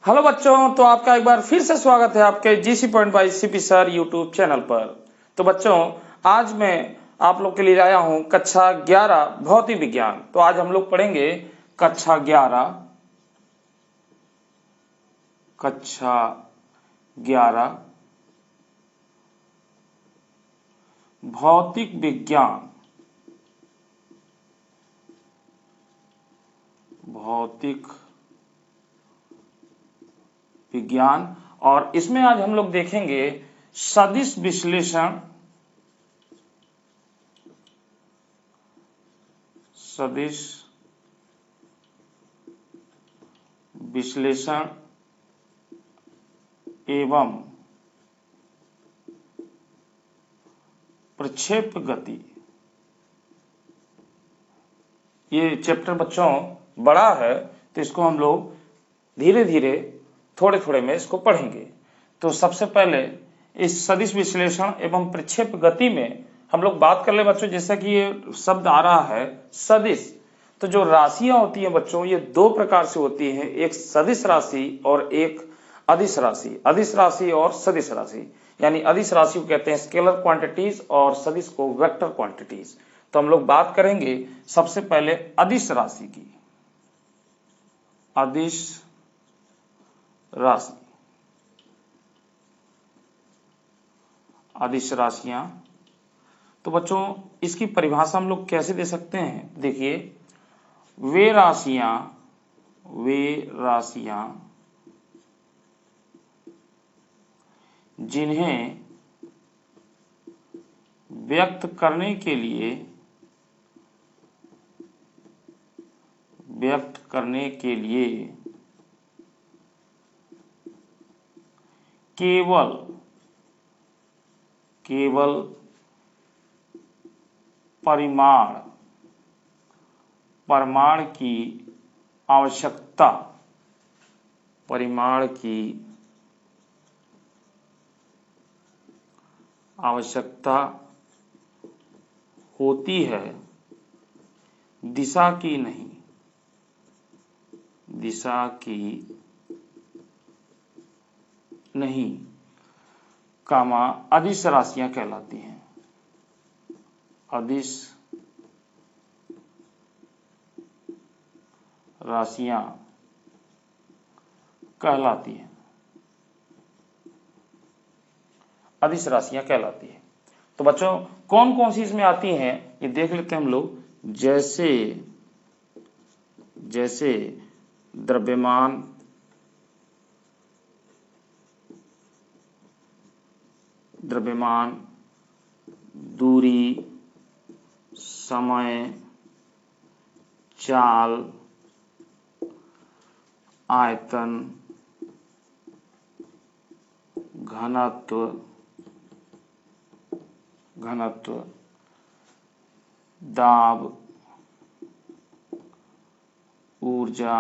Hello बच्चों, तो आपका एक बार फिर से स्वागत है आपके GC point by CP sir YouTube channel पर। तो बच्चों, आज मैं आप लोग के लिए लाया हूं कक्षा 11 भौतिक विज्ञान। तो आज हम लोग पढ़ेंगे कक्षा 11 भौतिक विज्ञान। और इसमें आज हम लोग देखेंगे सदिश विश्लेषण एवं प्रक्षेप गति। ये चैप्टर बच्चों बड़ा है, तो इसको हम लोग धीरे धीरे थोड़े थोड़े में इसको पढ़ेंगे। तो सबसे पहले इस सदिश विश्लेषण एवं प्रक्षेप गति में हम लोग बात कर ले बच्चों, जैसा कि ये शब्द आ रहा है सदिश। तो जो राशियां होती हैं बच्चों, ये दो प्रकार से होती हैं, एक सदिश राशि और एक अदिश राशि। अदिश राशि और सदिश राशि, यानी अदिश राशि को कहते हैं स्केलर क्वांटिटीज और सदिश को वेक्टर क्वांटिटीज। तो हम लोग बात करेंगे सबसे पहले अदिश राशि की। अदिश राशि, अदिश राशियां। तो बच्चों, इसकी परिभाषा हम लोग कैसे दे सकते हैं? देखिए, वे राशियां जिन्हें व्यक्त करने के लिए केवल परिमाण की आवश्यकता होती है, दिशा की नहीं, अदिश राशियां कहलाती हैं। अदिश राशियां कहलाती हैं। अदिश राशियां कहलाती है। तो बच्चों, कौन कौन सी इसमें आती हैं ये देख लेते हैं हम लोग। जैसे द्रव्यमान, दूरी, समय, चाल, आयतन, घनत्व, दाब, ऊर्जा,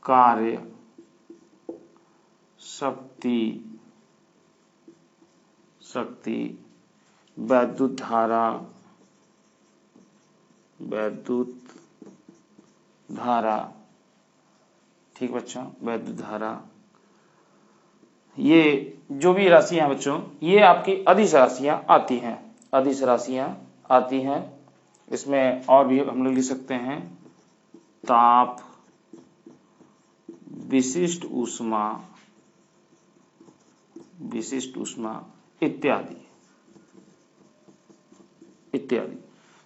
कार्य, शक्ति, वैद्युत धारा। ठीक बच्चों, वैद्युत धारा। ये जो भी राशियां बच्चों, ये आपकी अदिश राशियां आती हैं। इसमें और भी हम लोग लिख सकते हैं ताप, विशिष्ट ऊष्मा इत्यादि।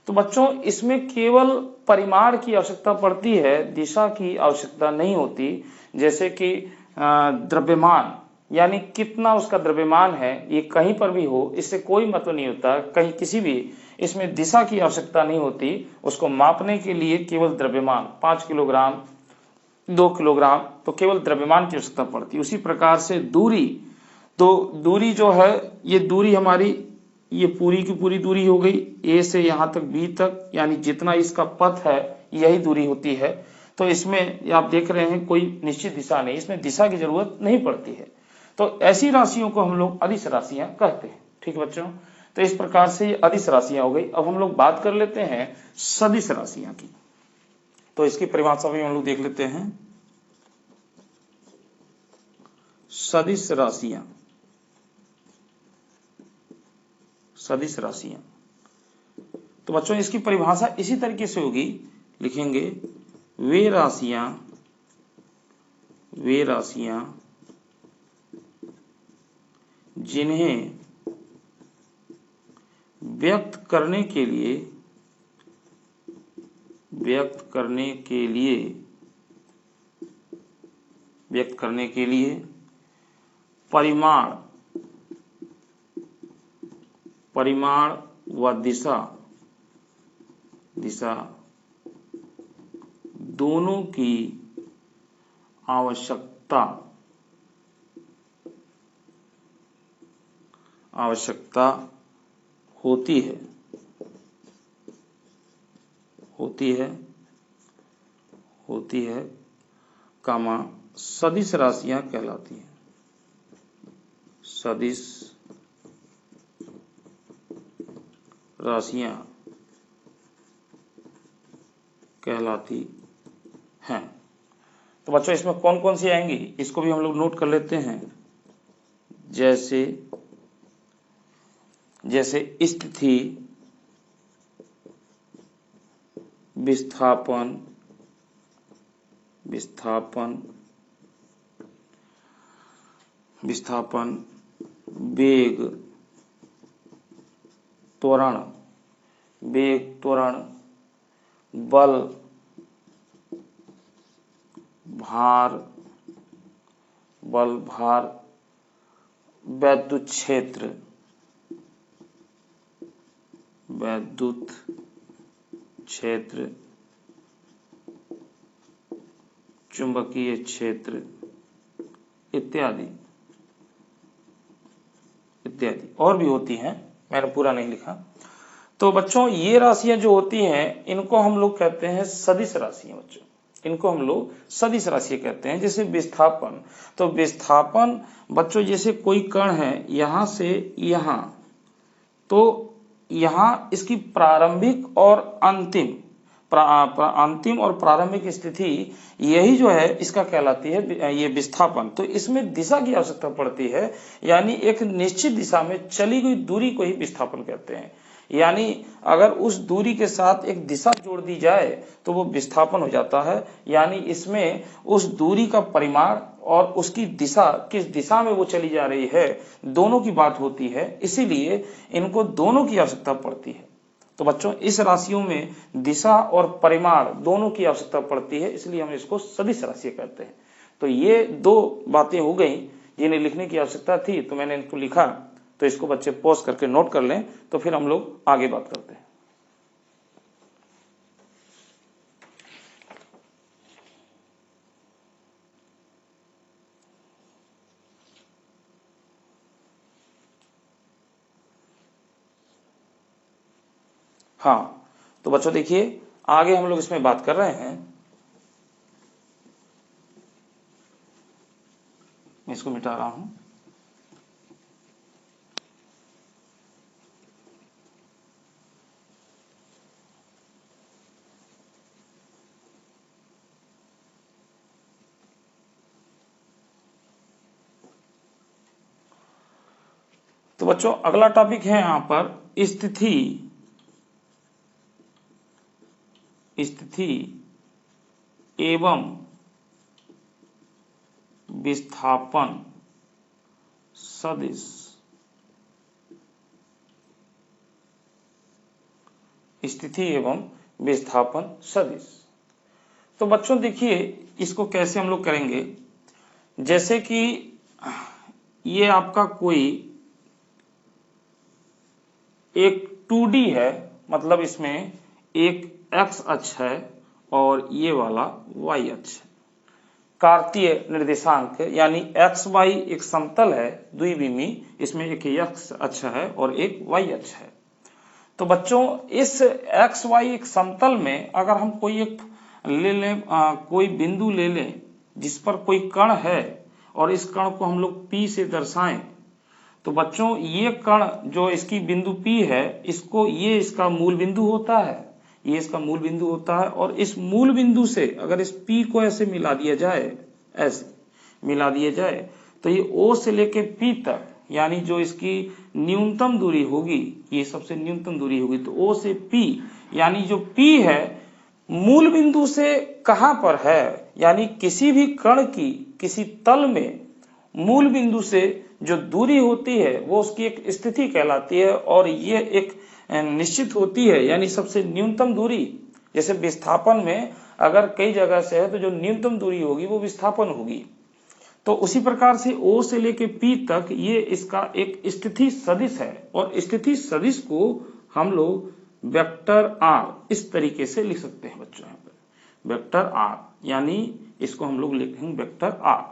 तो बच्चों, इसमें केवल परिमाण की आवश्यकता पड़ती है, दिशा की आवश्यकता नहीं होती। जैसे कि द्रव्यमान, यानी कितना उसका द्रव्यमान है, ये कहीं पर भी हो, इससे कोई मतलब नहीं होता, कहीं किसी भी, इसमें दिशा की आवश्यकता नहीं होती। उसको मापने के लिए केवल द्रव्यमान 5 किलोग्राम, 2 किलोग्राम, तो केवल द्रव्यमान की आवश्यकता पड़ती है। उसी प्रकार से दूरी, तो दूरी जो है, ये दूरी हमारी, ये पूरी की पूरी दूरी हो गई, ए से यहां तक बी तक, यानी जितना इसका पथ है यही दूरी होती है। तो इसमें आप देख रहे हैं कोई निश्चित दिशा नहीं, इसमें दिशा की जरूरत नहीं पड़ती है। तो ऐसी राशियों को हम लोग अदिश राशियां कहते हैं। ठीक बच्चों, तो इस प्रकार से ये अदिश राशियां हो गई। अब हम लोग बात कर लेते हैं सदिश राशियां की। तो इसकी परिभाषा भी हम लोग देख लेते हैं। सदिश राशियां, सदिश राशियां। तो बच्चों इसकी परिभाषा इसी तरीके से होगी, लिखेंगे वे राशियां जिन्हें व्यक्त करने के लिए परिमाण व दिशा दोनों की आवश्यकता होती है, कामा सदिश राशियां कहलाती हैं, सदिश राशियां कहलाती हैं। तो बच्चों इसमें कौन कौन सी आएंगी इसको भी हम लोग नोट कर लेते हैं। जैसे स्थिति, विस्थापन, वेग, त्वरण, बल, भार, वैद्युत क्षेत्र, चुंबकीय क्षेत्र इत्यादि और भी होती हैं, मैंने पूरा नहीं लिखा। तो बच्चों ये राशियां जो होती हैं इनको हम लोग कहते हैं सदिश राशियां। बच्चों इनको हम लोग सदिश राशियां कहते हैं। जैसे विस्थापन, तो विस्थापन बच्चों जैसे कोई कण है यहां से यहां, तो यहां इसकी प्रारंभिक और अंतिम और प्रारंभिक स्थिति यही जो है इसका कहलाती है ये विस्थापन। तो इसमें दिशा की आवश्यकता पड़ती है, यानी एक निश्चित दिशा में चली गई दूरी को ही विस्थापन कहते हैं। यानी अगर उस दूरी के साथ एक दिशा जोड़ दी जाए तो वो विस्थापन हो जाता है। यानी इसमें उस दूरी का परिमाण और उसकी दिशा, किस दिशा में वो चली जा रही है, दोनों की बात होती है, इसीलिए इनको दोनों की आवश्यकता पड़ती है। तो बच्चों इस राशियों में दिशा और परिमाण दोनों की आवश्यकता पड़ती है, इसलिए हम इसको सदिश राशि कहते हैं। तो ये दो बातें हो गई जिन्हें लिखने की आवश्यकता थी, तो मैंने इनको लिखा। तो इसको बच्चे पॉज करके नोट कर लें, तो फिर हम लोग आगे बात करते हैं। हाँ, तो बच्चों देखिए आगे हम लोग इसमें बात कर रहे हैं। मैं इसको मिटा रहा हूं। तो बच्चों अगला टॉपिक है यहां पर स्थिति एवं विस्थापन सदिश। स्थिति एवं विस्थापन सदिश। तो बच्चों देखिए इसको कैसे हम लोग करेंगे। जैसे कि ये आपका कोई एक 2D है, मतलब इसमें एक x अक्ष है और ये वाला y अक्ष है। कार्तीय निर्देशांक यानी x y एक समतल है द्विविमी, इसमें एक x अक्ष है और एक y अक्ष है। तो बच्चों इस x y एक समतल में अगर हम कोई एक ले लें, कोई बिंदु ले लें जिस पर कोई कण है और इस कण को हम लोग P से दर्शाएं, तो बच्चों ये कण जो इसकी बिंदु P है, इसको ये इसका मूल बिंदु होता है। ये इसका मूल बिंदु होता है। और इस मूल बिंदु से अगर इस P को ऐसे मिला दिया जाए, ऐसे मिला दिया जाए, तो ये O से लेके P तक, यानी जो इसकी न्यूनतम दूरी होगी, ये सबसे न्यूनतम दूरी होगी, तो O से P, यानी जो P है मूल बिंदु से कहां पर है, यानी किसी भी कण की किसी तल में मूल बिंदु से जो दूरी होती है वो उसकी एक स्थिति कहलाती है, और ये एक निश्चित होती है, यानी सबसे न्यूनतम दूरी। जैसे विस्थापन में अगर कई जगह से है तो जो न्यूनतम दूरी होगी वो विस्थापन होगी। तो उसी प्रकार से O से लेके P तक ये इसका एक स्थिति सदिश है, और स्थिति सदिश को हम लोग वेक्टर R इस तरीके से लिख सकते हैं बच्चों। यहाँ पर वेक्टर R, यानी इसको हम लोग लिखेंगे वेक्टर R।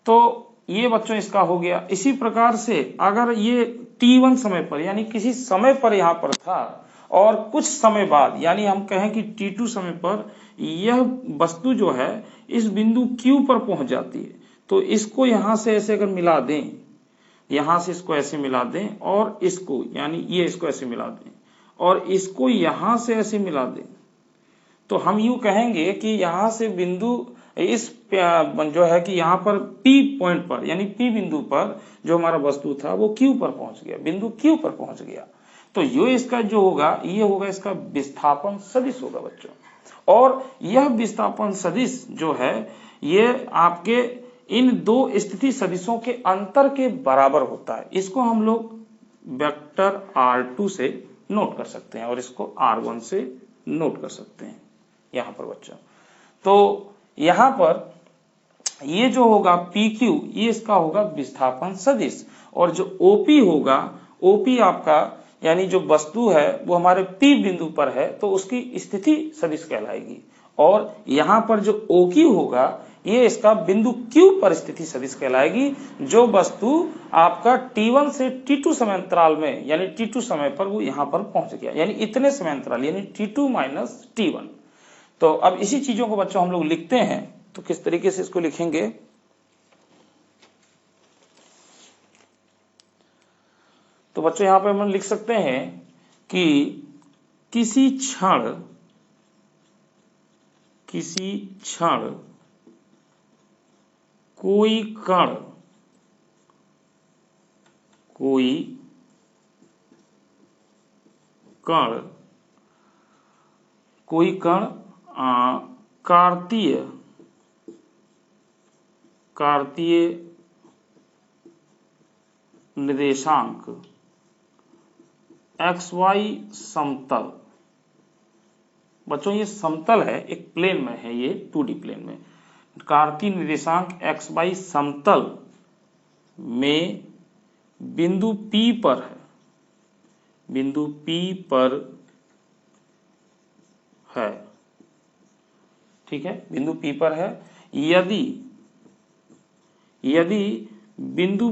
तो ये बच्चों इसका हो गया। इसी प्रकार से अगर ये t1 समय पर, यानी किसी समय पर यहाँ पर था, और कुछ समय बाद, यानी हम कहें कि t2 समय पर यह वस्तु जो है इस बिंदु Q पर पहुंच जाती है, तो इसको यहां से ऐसे अगर मिला दें, यहां से इसको ऐसे मिला दें, और इसको, यानी ये इसको ऐसे मिला दें, और इसको यहां से ऐसे मिला दें, तो हम यूं कहेंगे कि यहां से बिंदु इस जो है कि यहाँ पर P पॉइंट पर, यानी P बिंदु पर जो हमारा वस्तु था वो Q पर पहुंच गया, बिंदु Q पर पहुंच गया। तो ये इसका जो होगा, ये होगा इसका विस्थापन सदिश होगा बच्चों। और यह विस्थापन सदिश जो है ये आपके इन दो स्थिति सदिशों के अंतर के बराबर होता है। इसको हम लोग वेक्टर R2 से नोट कर सकते हैं, और इसको R1 से नोट कर सकते हैं यहाँ पर बच्चों। तो यहाँ पर ये जो होगा PQ, ये इसका होगा विस्थापन सदिश, और जो OP होगा, OP आपका यानी जो वस्तु है वो हमारे P बिंदु पर है, तो उसकी स्थिति सदिश कहलाएगी। और यहाँ पर जो OQ होगा ये इसका बिंदु Q पर स्थिति सदिश कहलाएगी, जो वस्तु आपका T1 से T2 समय अंतराल में, यानी T2 समय पर वो यहाँ पर पहुंच गया, यानी इतने समय अंतराल, यानी T2 माइनस T1। तो अब इसी चीजों को बच्चों हम लोग लिखते हैं, तो किस तरीके से इसको लिखेंगे, तो बच्चों यहां पर हम लिख सकते हैं कि किसी क्षण कोई कण कार्तीय निर्देशांक XY समतल, बच्चों ये समतल है, एक प्लेन में है, ये 2D प्लेन में, कार्तीय निर्देशांक XY समतल में बिंदु P पर है, बिंदु P पर है, ठीक है, बिंदु P पर है। यदि बिंदु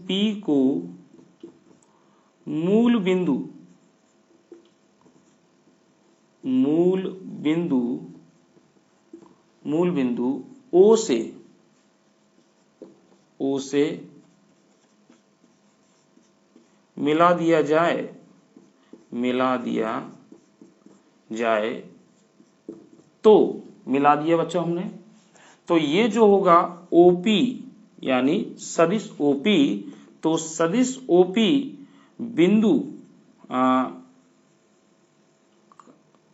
P को मूल बिंदु O से मिला दिया जाए, तो मिला दिया बच्चों हमने, तो ये जो होगा OP, यानी सदिश OP, तो सदिश OP बिंदु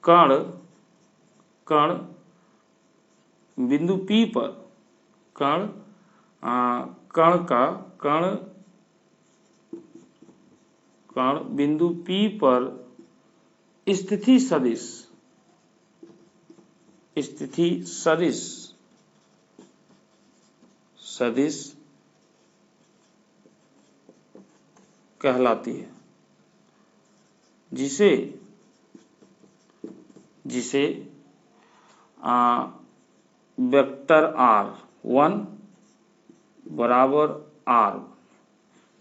कण बिंदु P पर कण बिंदु P पर स्थिति सदिश कहलाती है, जिसे वेक्टर R1 बराबर R।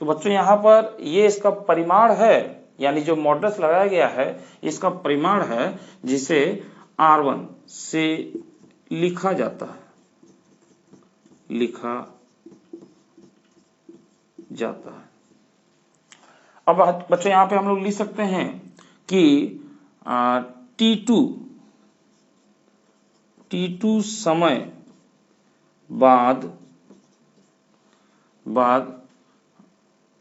तो बच्चों यहाँ पर ये इसका परिमाण है, यानी जो मॉडुलस लगाया गया है इसका परिमाण है, जिसे R1 से लिखा जाता है। अब बच्चों यहाँ पे हम लोग लिख सकते हैं कि T2 समय बाद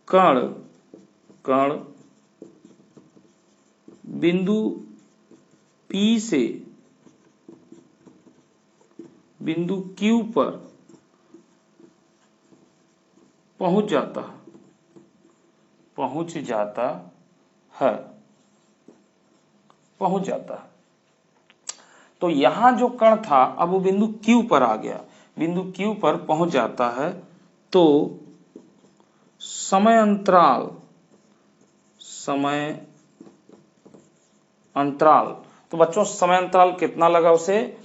कण बिंदु P से बिंदु Q पर पहुंच जाता है। तो यहां जो कण था अब वो बिंदु Q पर आ गया, बिंदु Q पर पहुंच जाता है। तो समय अंतराल, तो बच्चों समय अंतराल कितना लगा उसे?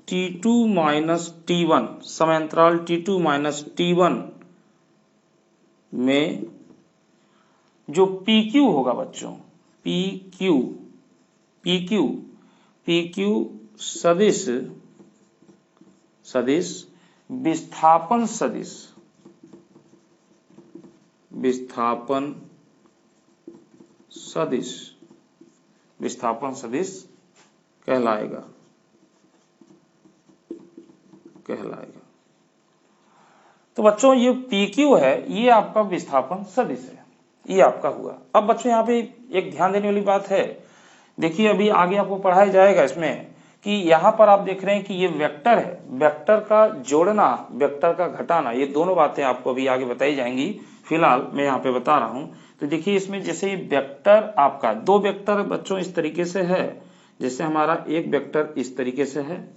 T2 माइनस T1, समय अंतराल T2 माइनस T1 में जो PQ होगा बच्चों, PQ सदिश विस्थापन सदिश कहलाएगा। तो बच्चों ये PQ है, ये आपका विस्थापन सदिश है, ये आपका हुआ। अब बच्चों यहाँ पे एक ध्यान देने वाली बात है, देखिए अभी आगे आपको पढ़ाया जाएगा इसमें कि यहाँ पर आप देख रहे हैं कि ये वेक्टर है, वेक्टर का जोड़ना, वेक्टर का घटाना, ये दोनों बातें आपको अभी आगे बताई जाएंगी, फिलहाल मैं यहाँ पे बता रहा हूँ। तो देखिए इसमें जैसे वेक्टर आपका दो वेक्टर बच्चों इस तरीके से है, जैसे हमारा एक वेक्टर इस तरीके से है,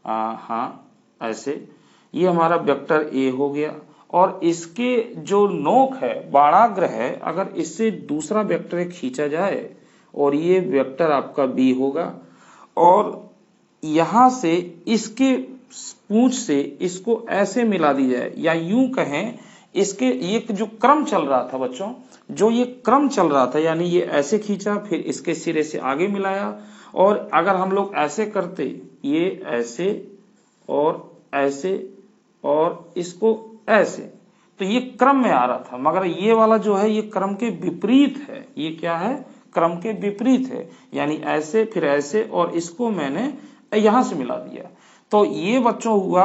हाँ ऐसे, ये हमारा वेक्टर ए हो गया, और इसके जो नोक है, बाणाग्र है, अगर इससे दूसरा वेक्टर खींचा जाए और ये वेक्टर आपका बी होगा, और यहां से इसके पूंछ से इसको ऐसे मिला दी जाए, या यूं कहें इसके एक जो क्रम चल रहा था बच्चों, जो ये क्रम चल रहा था, यानी ये ऐसे खींचा फिर इसके सिरे से आगे मिलाया, और अगर हम लोग ऐसे करते, ये ऐसे और इसको ऐसे, तो ये क्रम में आ रहा था, मगर ये वाला जो है ये क्रम के विपरीत है। ये क्या है? क्रम के विपरीत है, यानी ऐसे फिर ऐसे, और इसको मैंने यहां से मिला दिया। तो ये बच्चों हुआ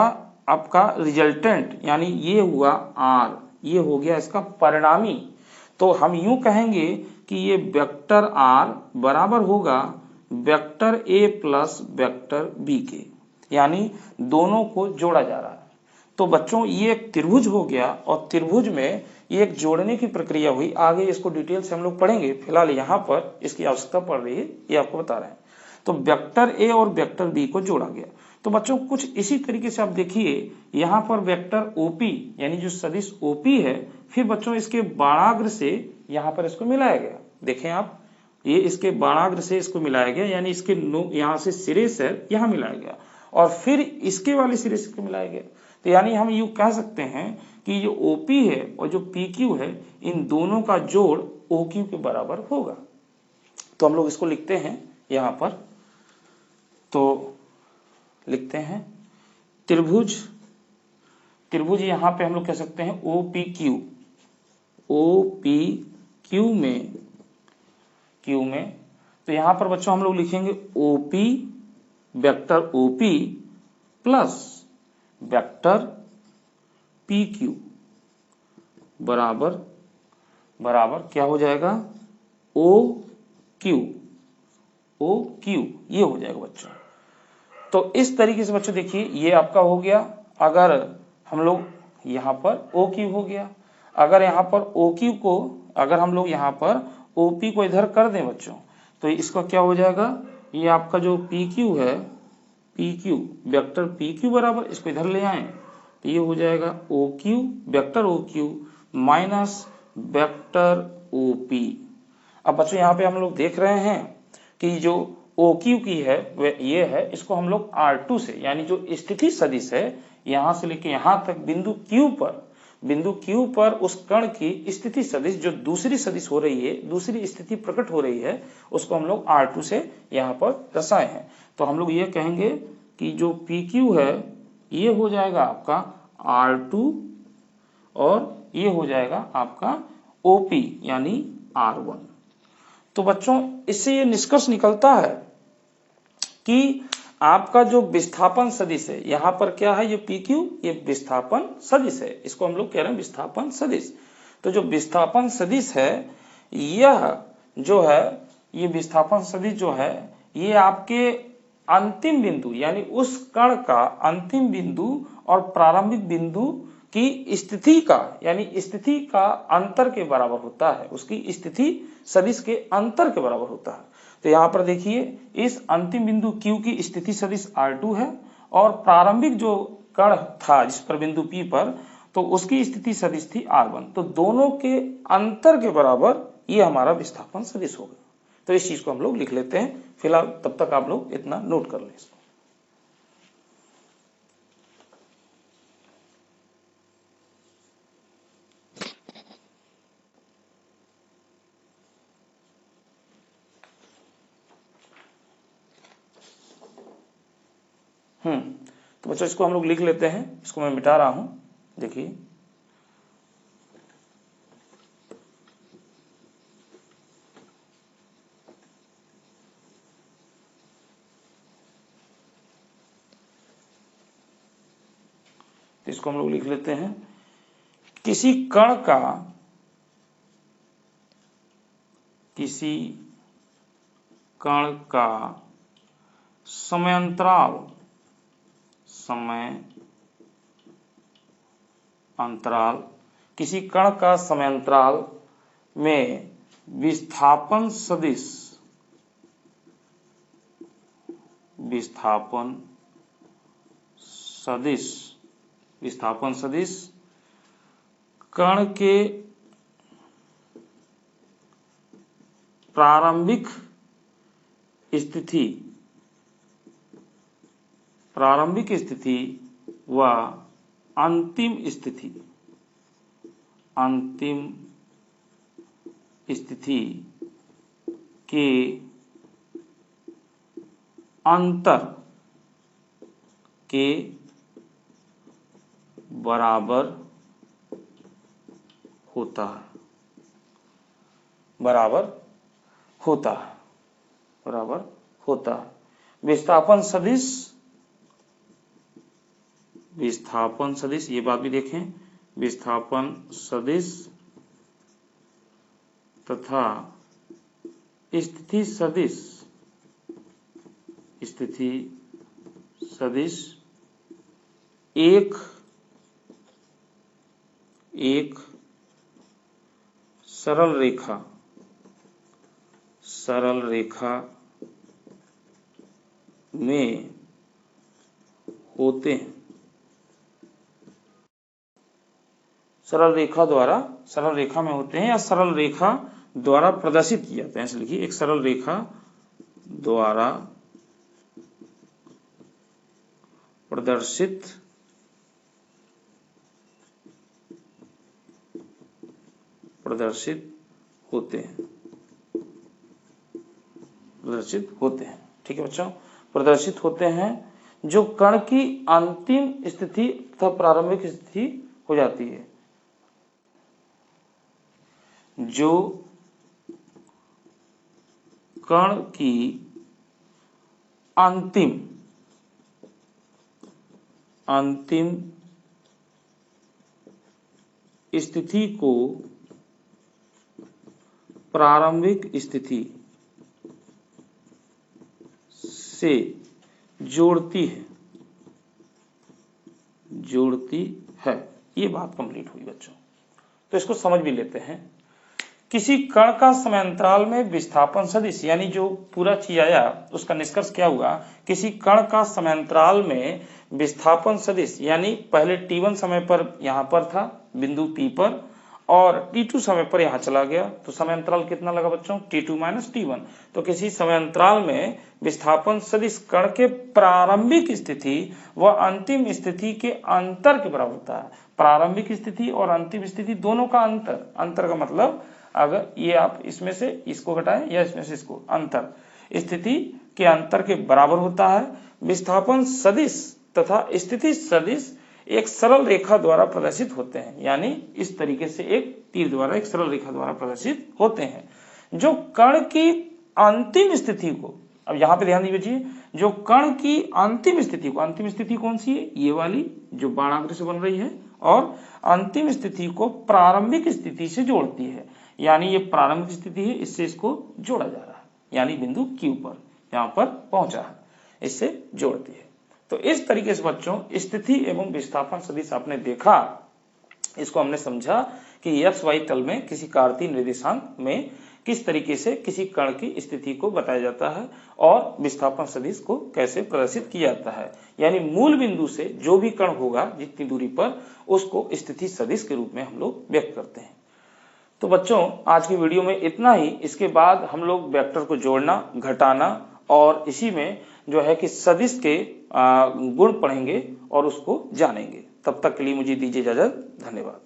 आपका रिजल्टेंट, यानी ये हुआ आर, ये हो गया इसका परिणामी। तो हम यूं कहेंगे कि ये वेक्टर आर बराबर होगा vector A plus vector B के, यानी दोनों को जोड़ा जा रहा है। तो बच्चों ये एक त्रिभुज हो गया, और त्रिभुज में ये एक जोड़ने की प्रक्रिया हुई, आगे इसको डिटेल से हम लोग पढ़ेंगे, फिलहाल यहाँ पर इसकी आवश्यकता पड़ रही है, ये आपको बता रहे हैं। तो वेक्टर ए और वेक्टर बी को जोड़ा गया। तो बच्चों कुछ इसी तरीके से आप देखिए, यहाँ पर वेक्टर ओपी यानी जो सदिश ओपी है, फिर बच्चों इसके बाणाग्र से यहाँ पर इसको मिलाया गया। देखें आप, ये इसके बाणाग्र से इसको मिलाया गया, यानी इसके यहाँ से सिरे से यहाँ मिलाया गया, और फिर इसके वाले सिरे से मिलाया गया। तो यानी हम यूं कह सकते हैं कि जो OP है और जो PQ है, इन दोनों का जोड़ OQ के बराबर होगा। तो हम लोग इसको लिखते हैं यहां पर, तो लिखते हैं त्रिभुज यहां पे हम लोग कह सकते हैं OPQ में। तो यहां पर बच्चों हम लोग लिखेंगे OP, vector OP plus vector PQ बराबर क्या हो जाएगा? OQ, ये हो जाएगा बच्चों। तो इस तरीके से बच्चों देखिए ये आपका हो गया। अगर हम लोग यहाँ पर OQ हो गया, अगर यहाँ पर OQ को, अगर हम लोग यहाँ पर OP को इधर कर दें बच्चों, तो इसका क्या हो जाएगा? ये आपका जो PQ है, PQ वेक्टर PQ बराबर, इसको इधर ले आए तो ये हो जाएगा OQ, vector OQ minus vector OP। अब बच्चों यहाँ पे हम लोग देख रहे हैं कि जो OQ की है वह ये है, इसको हम लोग R2 से, यानी जो स्थिति सदिश है यहाँ से लेके यहाँ तक बिंदु Q पर उस कण की स्थिति सदिश, जो दूसरी सदिश हो रही है, दूसरी स्थिति प्रकट हो रही है, उसको हम लोग R2 से यहाँ पर दर्शाए हैं। तो हम लोग ये कहेंगे कि जो PQ है ये हो जाएगा आपका R2, और ये हो जाएगा आपका OP यानी R1। तो बच्चों इससे ये निष्कर्ष निकलता है कि आपका जो विस्थापन सदिश है, यहां पर क्या है, ये PQ, ये विस्थापन सदिश है, इसको हम लोग कह रहे हैं विस्थापन सदिश। तो जो विस्थापन सदिश है, यह जो है, ये विस्थापन सदिश जो है, ये आपके अंतिम बिंदु यानी उस कण का अंतिम बिंदु और प्रारंभिक बिंदु की स्थिति का यानी स्थिति का अंतर के बराबर होता है, उसकी स्थिति सदिश के अंतर के बराबर होता है। तो यहाँ पर देखिए, इस अंतिम बिंदु Q की स्थिति सदिश R2 है और प्रारंभिक जो कण था जिस पर बिंदु P पर, तो उसकी स्थिति सदिश थी R1। तो दोनों के अंतर के बराबर ये हमारा विस्थापन सदिश होगा। तो इस चीज को हम लोग लिख लेते हैं, फिलहाल तब तक आप लोग इतना नोट कर लें इसको। तो बच्चों इसको हम लोग लिख लेते हैं, इसको मैं मिटा रहा हूं, देखिए तो इसको हम लोग लिख लेते हैं, किसी कण का समयांतराल किसी कण का समयांतराल में विस्थापन सदिश कण के प्रारंभिक स्थिति व अंतिम स्थिति के अंतर के बराबर होता है। विस्थापन सदिश, ये बात भी देखें, विस्थापन सदिश तथा स्थिति सदिश एक सरल रेखा में होते हैं। सरल रेखा में होते हैं या सरल रेखा द्वारा प्रदर्शित किए जाते हैं। ऐसे लिखिए, एक सरल रेखा द्वारा प्रदर्शित होते हैं। ठीक है बच्चों, प्रदर्शित होते हैं जो कण की अंतिम स्थिति तथा प्रारंभिक स्थिति हो जाती है। जो कण की अंतिम स्थिति को प्रारंभिक स्थिति से जोड़ती है। ये बात कंप्लीट हुई बच्चों। तो इसको समझ भी लेते हैं। किसी कण का समयांतराल में विस्थापन सदिश, यानी जो पूरा चीज आया उसका निष्कर्ष क्या हुआ, किसी कण का समयांतराल में विस्थापन सदिश, यानी पहले t1 समय पर यहां पर था बिंदु P पर और t2 समय पर यहां चला गया, तो समयांतराल कितना लगा बच्चों, t2 - t1। तो किसी समयांतराल में विस्थापन सदिश कण के प्रारंभिक स्थिति व अंतिम स्थिति के अंतर के बराबर होता है। प्रारंभिक स्थिति और अंतिम स्थिति दोनों का अंतर का मतलब, अगर ये आप इसमें से इसको घटाएं या इसमें से इसको, अंतर स्थिति के अंतर के बराबर होता है। विस्थापन सदिश तथा स्थिति सदिश एक सरल रेखा द्वारा प्रदर्शित होते हैं, यानी इस तरीके से एक तीर द्वारा, एक सरल रेखा द्वारा प्रदर्शित होते हैं, जो कण की अंतिम स्थिति को, अब यहां पे ध्यान दीजिए, जो कण की अंतिम स्थिति को, अंतिम स्थिति कौन सी है, ये वाली जो बाणाकृति से बन रही है, और अंतिम स्थिति को प्रारंभिक स्थिति से जोड़ती है, यानी ये प्रारंभिक स्थिति है, इससे इसको जोड़ा जा रहा है, यानी बिंदु Q पर यहां पर पहुंचा है, इससे जोड़ती है। तो इस तरीके से बच्चों स्थिति एवं विस्थापन सदिश आपने देखा, इसको हमने समझा कि XY तल में किसी कार्तीय निर्देशांक में किस तरीके से किसी कण की स्थिति को बताया जाता है और विस्थापन सदिश को कैसे प्रदर्शित किया जाता है, यानी मूल बिंदु से जो भी कण होगा जितनी दूरी पर, उसको स्थिति सदिश के रूप में हम लोग व्यक्त करते हैं। तो बच्चों आज की वीडियो में इतना ही। इसके बाद हम लोग वेक्टर को जोड़ना, घटाना और इसी में जो है कि सदिश के गुण पढ़ेंगे और उसको जानेंगे। तब तक के लिए मुझे दीजिए इजाजत। धन्यवाद।